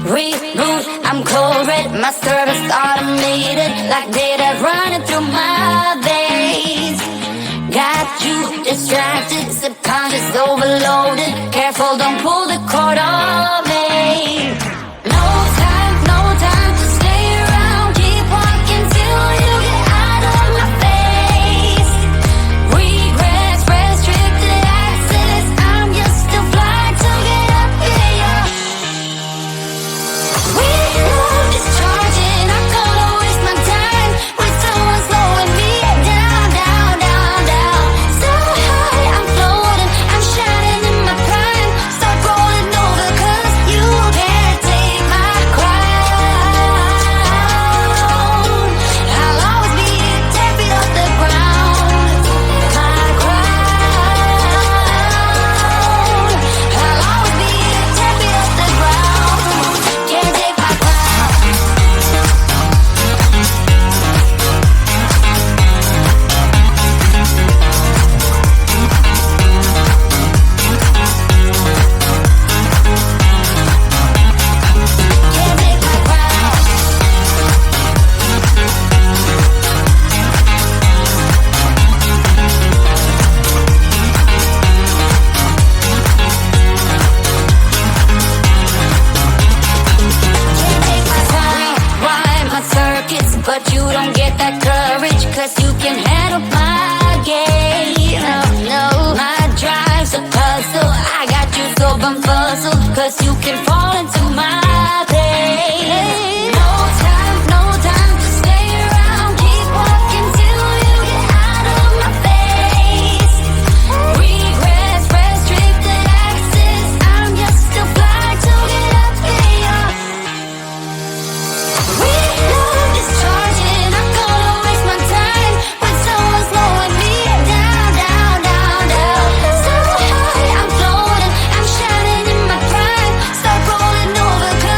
Reboot, I'm cold red, my service automated, like data running through my veins. Got you distracted, subconscious overloaded. Careful, don't pull the cord on me. No time, no time to stay around. Keep walking till you get out of my face. Regrets, restricted access. I'm just a flight to get up here. We love discharging. I'm gonna waste my time with someone slowing me down, down, down, down. So high, I'm floating. I'm shining in my prime. Start rolling over 'cause you can't take my crown. I'll always be 10 feet off the ground. My crown. I'll always be 10 feet off the ground. Can't take my crown. Can't take my crown. Run my circuits, but you don't get that courage, 'cause you can handle my game. No, no, my drive's a puzzle. I got you so bumfuzzled, 'cause you can fall into my pain. No time, no time to stay around. Keep walking till you get out of my face. Regrets, restricted access. I'm just a flight to get up here. We love discharging. I'm gonna waste my time with someone slowing me down, down, down, down. So high, I'm floating. I'm shining in my prime. Start rolling over 'cause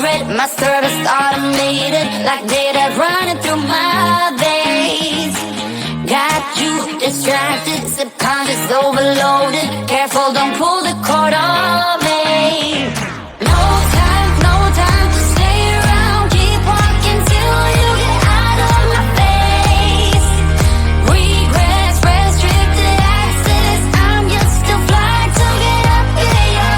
red, my service automated, like data running through my veins. Got you distracted, subconscious overloaded. Careful, don't pull the cord on me. No time to stay around. Keep walking till you get out of my face. Regrets, restricted access. I'm just a flight to get up in ya.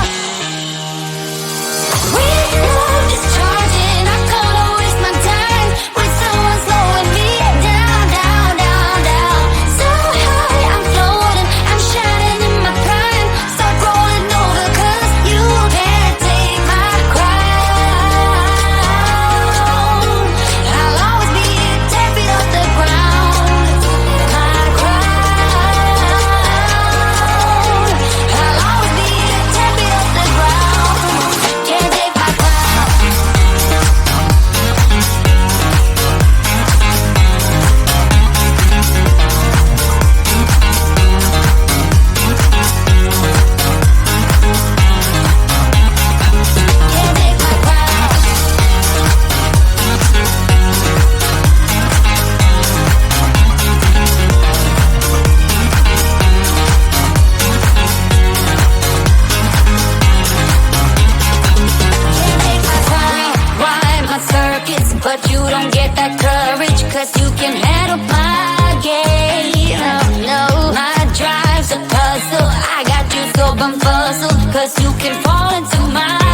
We love discharging. I can't waste my time with someone slowing me down, down, down, down. So high, I'm floating, I'm shining in my prime. Start rolling over 'cause you can't take my crown. I'll always be 10 feet off the ground. My crown. I'll always be 10 feet off the ground. Can't take my crown. Can't take my crown. Can't take my crown. Ride my circuits, but you don't get that courage, 'cause you can handle my game. No, my drive's a puzzle. I got you so bumfuzzled, 'cause you can fall into my